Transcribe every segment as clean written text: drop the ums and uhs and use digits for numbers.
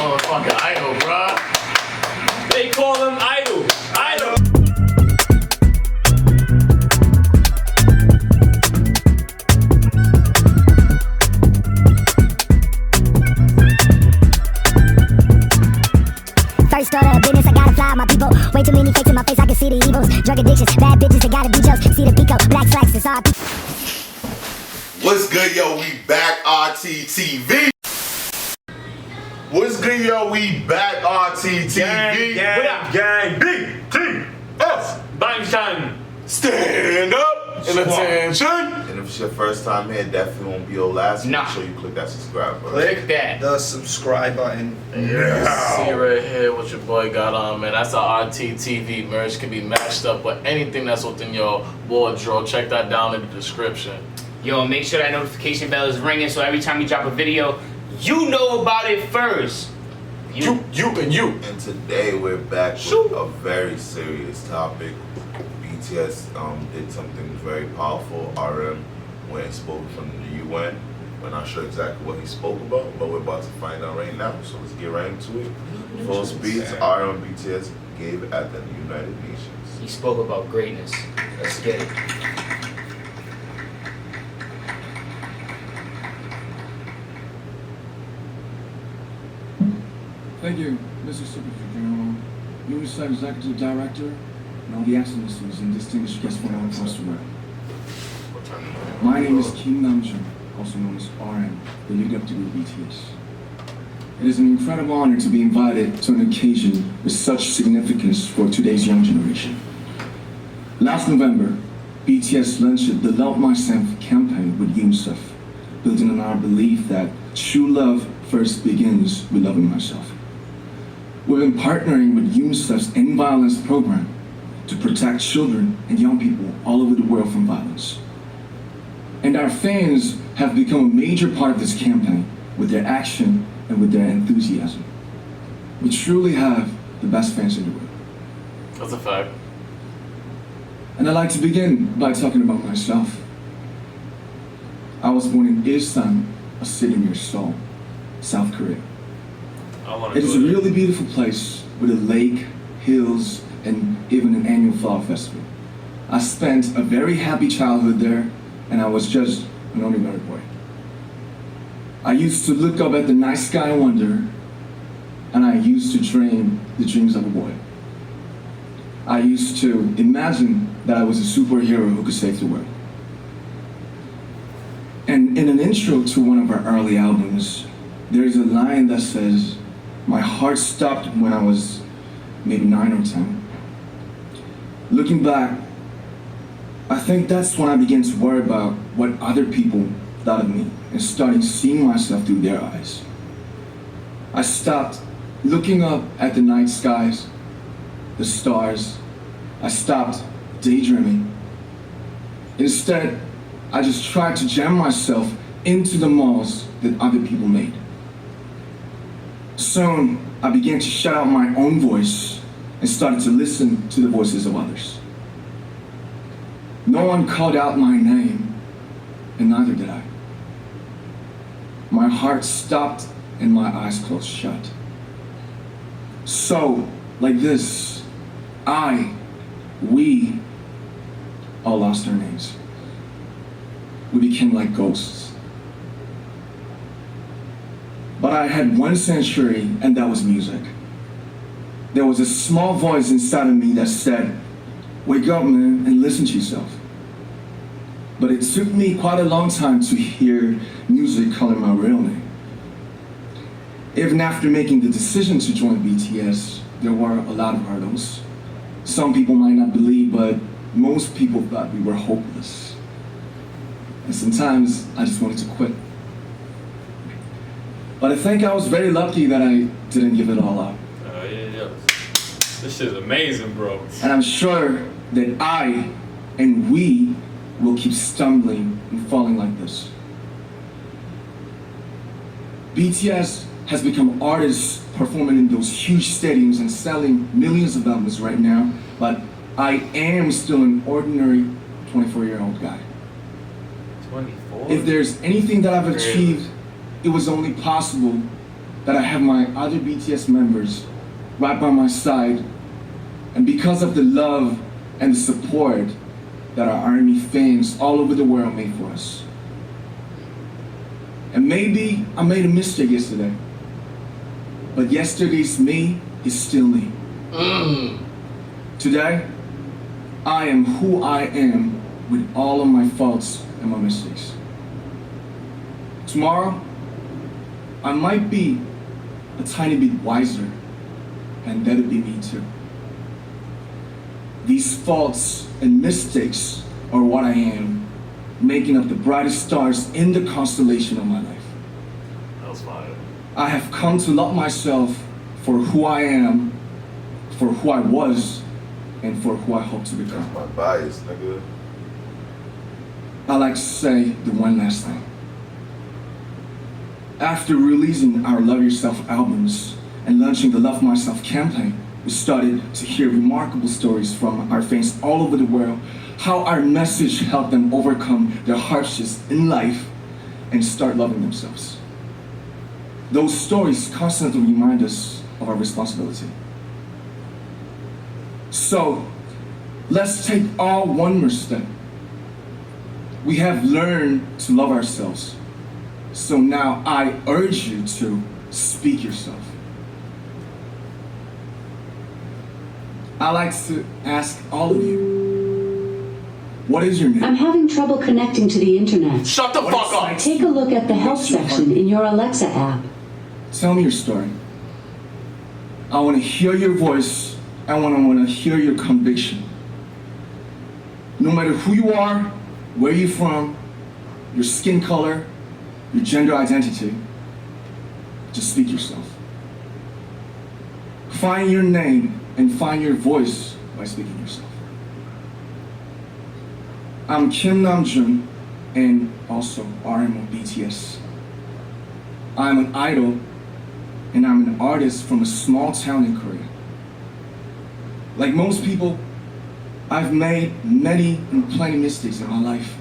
motherfucking idol, bruh. They call him Idol. Idol. First order of business, I gotta fly my people. Way too many fakes in my face, I can see the evils. Drug addictions, bad bitches, they gotta be jokes. See the pico, black slacks, it's all. What's good, yo? We back, RTTV. What's good, yo? We back, RTTV. What up, gang? BTS. Bangtan. Stand up. And attention. And if it's your first time here, definitely won't be your last. Nah. Make sure you click that subscribe button. Click that. The subscribe button. Yeah. See right here what your boy got on, man. That's our RTTV merch. Can be matched up with anything that's within your wardrobe. Check that down in the description. Yo, make sure that notification bell is ringing so every time we drop a video, you know about it first. You. And today we're back with a very serious topic. BTS did something very powerful. RM went and spoke from the UN. We're not sure exactly what he spoke about, but we're about to find out right now. So let's get right into it. Full speed, RM and BTS gave at the United Nations. He spoke about greatness. Let's get it. Thank you, Mr. Secretary General, UNICEF Executive Director, and all the excellencies and distinguished guests from all across the world. My name is Kim Namjoon, also known as RM, the leader of the group BTS. It is an incredible honor to be invited to an occasion with such significance for today's young generation. Last November, BTS launched the Love Myself campaign with UNICEF, building on our belief that true love first begins with loving myself. We've been partnering with UNICEF's End Violence program to protect children and young people all over the world from violence. And our fans have become a major part of this campaign with their action and with their enthusiasm. We truly have the best fans in the world. That's a fact. And I'd like to begin by talking about myself. I was born in Ilsan, a city near Seoul, South Korea. It is a really beautiful place with a lake, hills, and even an annual flower festival. I spent a very happy childhood there, and I was just an ordinary boy. I used to look up at the night sky and wonder, and I used to dream the dreams of a boy. I used to imagine that I was a superhero who could save the world. And in an intro to one of our early albums, there is a line that says, "My heart stopped when I was maybe 9 or 10. Looking back, I think that's when I began to worry about what other people thought of me and started seeing myself through their eyes. I stopped looking up at the night skies, the stars. I stopped daydreaming. Instead, I just tried to jam myself into the malls that other people made. Soon, I began to shut out my own voice and started to listen to the voices of others. No one called out my name, and neither did I. My heart stopped and my eyes closed shut. So, like this, we all lost our names. We became like ghosts. But I had one sanctuary, and that was music. There was a small voice inside of me that said, "Wake up, man, and listen to yourself." But it took me quite a long time to hear music calling my real name. Even after making the decision to join BTS, there were a lot of hurdles. Some people might not believe, but most people thought we were hopeless. And sometimes I just wanted to quit. But I think I was very lucky that I didn't give it all up. Yeah. This shit's amazing, bro. And I'm sure that I and we will keep stumbling and falling like this. BTS has become artists performing in those huge stadiums and selling millions of albums right now, but I am still an ordinary 24-year-old guy. 24? If there's anything that I've achieved, it was only possible that I have my other BTS members right by my side, and because of the love and the support that our ARMY fans all over the world made for us. And maybe I made a mistake yesterday, but yesterday's me is still me. Today, I am who I am with all of my faults and my mistakes. Tomorrow, I might be a tiny bit wiser, and that'll be me too. These faults and mistakes are what I am, making up the brightest stars in the constellation of my life. That was fire. I have come to love myself for who I am, for who I was, and for who I hope to become. That's my bias, nigga. I like to say the one last thing. After releasing our Love Yourself albums and launching the Love Myself campaign, we started to hear remarkable stories from our fans all over the world, how our message helped them overcome their hardships in life and start loving themselves. Those stories constantly remind us of our responsibility. So, let's take all one more step. We have learned to love ourselves. So now I urge you to speak yourself. I like to ask all of you, what is your name? I'm having trouble connecting to the internet. Shut the fuck up! Take a look at the help section in your Alexa app. Tell me your story. I want to hear your voice. I want to hear your conviction. No matter who you are, where you're from, your skin color, your gender identity, just speak yourself. Find your name and find your voice by speaking yourself. I'm Kim Namjoon and also RM of BTS. I'm an idol and I'm an artist from a small town in Korea. Like most people, I've made many and plenty mistakes in my life.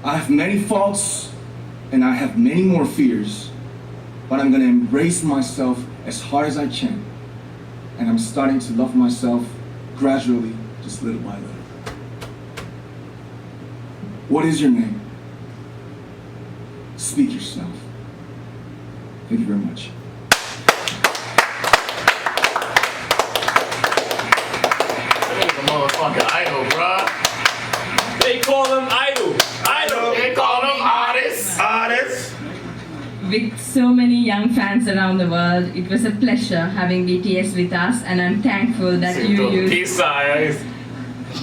I have many faults and I have many more fears, but I'm gonna embrace myself as hard as I can. And I'm starting to love myself gradually, just little by little. What is your name? Speak yourself. Thank you very much. He's a motherfucking idol, bruh. They call him Idol. Idol. They call him artists. Honest. With so many young fans around the world, it was a pleasure having BTS with us, and I'm thankful that you used Peace signs.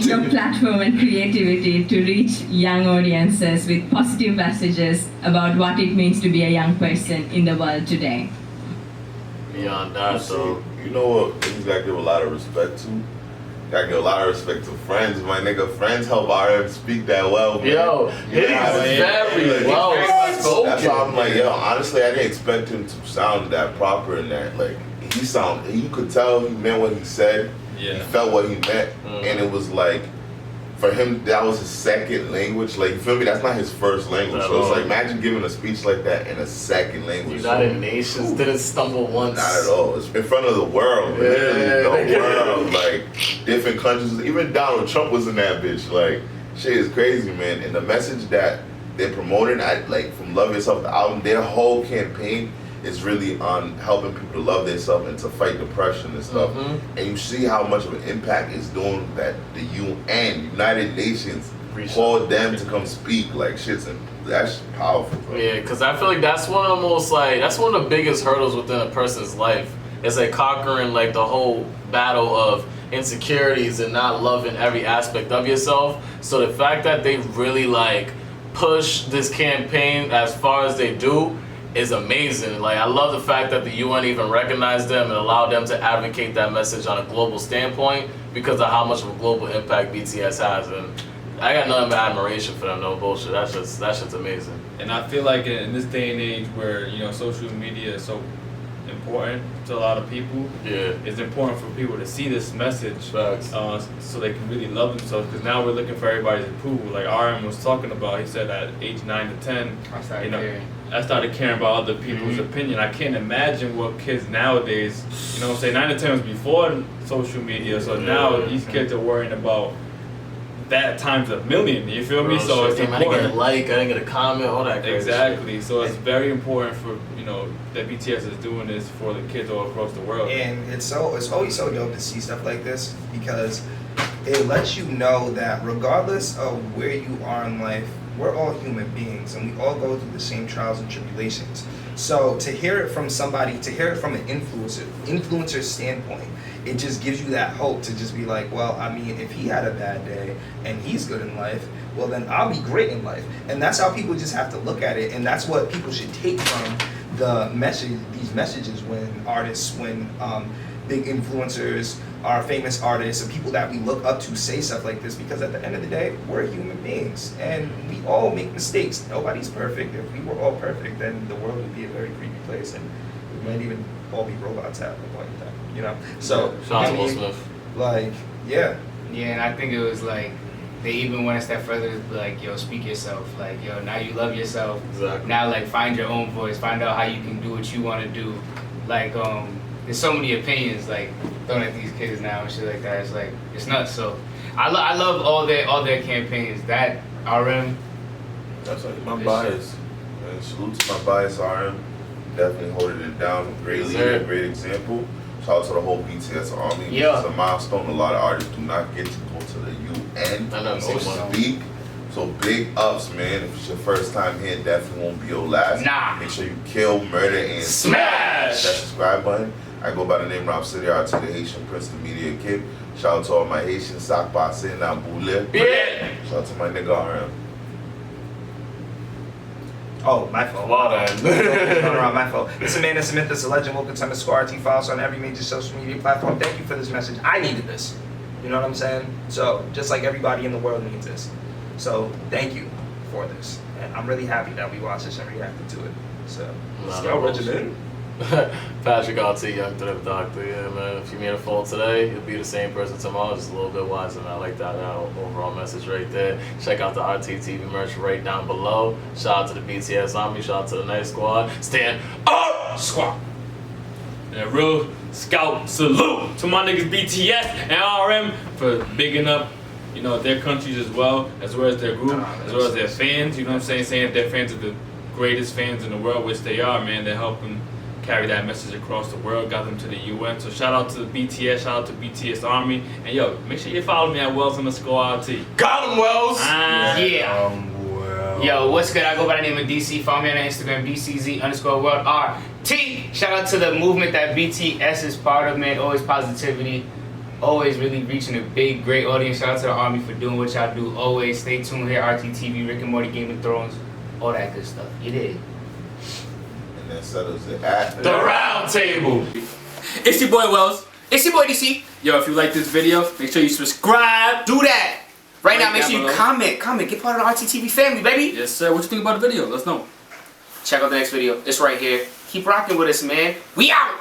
your platform and creativity to reach young audiences with positive messages about what it means to be a young person in the world today. Beyond that, though. You know what you gotta give a lot of respect to? Gotta give a lot of respect to Friends, my nigga. Friends help RM speak that well, man. Yo, You he's know what I mean? very Like, well That's why I'm spoken. like, yo, honestly, I didn't expect him to sound that proper in that. Like, you could tell he meant what he said. Yeah. He felt what he meant. And it was like, for him, that was his second language. Like, you feel me? That's not his first language. So it's like, imagine giving a speech like that in a second language. United Nations didn't stumble once. Not at all. It's in front of the world. Yeah, Literally the yeah. world. Like, different countries. Even Donald Trump was in that bitch. Like, shit is crazy, man. And the message that they're promoting, like, from Love Yourself, the album, their whole campaign is really on helping people to love themselves and to fight depression and stuff. And you see how much of an impact it's doing that the UN, United Nations, called them to come speak. Like, that's powerful, bro. Yeah, because I feel like that's one of the most, like, that's one of the biggest hurdles within a person's life. It's like conquering, like, the whole battle of insecurities and not loving every aspect of yourself. So the fact that they really, like, push this campaign as far as they do is amazing. Like, I love the fact that the UN even recognized them and allowed them to advocate that message on a global standpoint because of how much of a global impact BTS has. And I got nothing but admiration for them, no bullshit. That shit's amazing. And I feel like in this day and age where, you know, social media is so important to a lot of people, Yeah. it's important for people to see this message Facts. so they can really love themselves, because now we're looking for everybody's approval. Like RM was talking about, he said at age 9 to 10, I started you know, hearing. I started caring about other people's opinion. I can't imagine what kids nowadays, you know what I'm saying, 9 to 10 was before social media, so now these kids are worrying about that times a million, you feel me? So it's I didn't get a important. like, I didn't get a comment, all that crazy Exactly. shit. So it's very important for, you know, that BTS is doing this for the kids all across the world. And it's always so dope to see stuff like this because it lets you know that regardless of where you are in life, we're all human beings and we all go through the same trials and tribulations. So to hear it from somebody, to hear it from an influencer standpoint, it just gives you that hope to just be like, well, I mean, if he had a bad day and he's good in life, well then I'll be great in life. And that's how people just have to look at it, and that's what people should take from the message, these messages when artists, when big influencers, our famous artists, and people that we look up to say stuff like this, because at the end of the day, we're human beings and we all make mistakes. Nobody's perfect. If we were all perfect, then the world would be a very creepy place and we might even all be robots at the point in time, you know? So, Shout out I to Will mean, Smith. like, yeah. Yeah, and I think it was like, they even went a step further to be like, yo, speak yourself. Like, yo, now you love yourself. Exactly. Now, like, find your own voice. Find out how you can do what you want to do. Like, there's so many opinions, like, thrown at these kids now and shit like that. It's like, it's nuts. So, I love all their campaigns. That, RM. That's like my bias. And salute to my bias, RM. Definitely holding it down. Great leader, great example. Shout out to the whole BTS army. Yeah. It's a milestone. A lot of artists do not get to go to the UN or speak. So big ups, man. If it's your first time here, definitely won't be your last. Nah. Make sure you kill, murder, and smash that subscribe button. I go by the name Robcityrt, to the Haitian Prince, the media kid. Shout out to all my Haitian sock passing and boule. Yeah. Shout out to my nigga RM. Oh, my fault. Wow, then. Going around my fault. It's a man, it's a myth, it's a legend. Wilkins _RT. Follow us on every major social media platform. Thank you for this message. I needed this. You know what I'm saying? So, just like everybody in the world needs this. So, thank you for this. And I'm really happy that we watched this and reacted to it. So, y'all regimen. Patricrt, young thrift doctor. Yeah, man. If you made a fall today, you'll be the same person tomorrow, just a little bit wiser. Man, I like that overall message right there. Check out the RTTV merch right down below. Shout out to the BTS Army. Shout out to the Night Squad. Stand up, squad. And a real scout salute to my niggas BTS and RM for bigging up, you know, their countries as well as their group, as well as their fans. You know what I'm saying? Saying that their fans are the greatest fans in the world, which they are, man. They're helping carry that message across the world, got them to the UN. So shout out to the BTS, shout out to BTS Army. And yo, make sure you follow me at Wells _RT. Got him, Wells! Yeah. Yo, what's good? I go by the name of DC. Follow me on Instagram, DCZ_WorldRT. Shout out to the movement that BTS is part of, man. Always positivity. Always really reaching a big, great audience. Shout out to the Army for doing what y'all do. Always stay tuned here. RTTV, Rick and Morty, Game of Thrones, all that good stuff. You did. And that settles it at The round table. It's your boy Wells. It's your boy DC. Yo, if you like this video, make sure you subscribe. Do that. Right now, make down sure you below. comment. Get part of the RTTV family, baby. Yes, sir. What you think about the video? Let us know. Check out the next video. It's right here. Keep rocking with us, man. We out.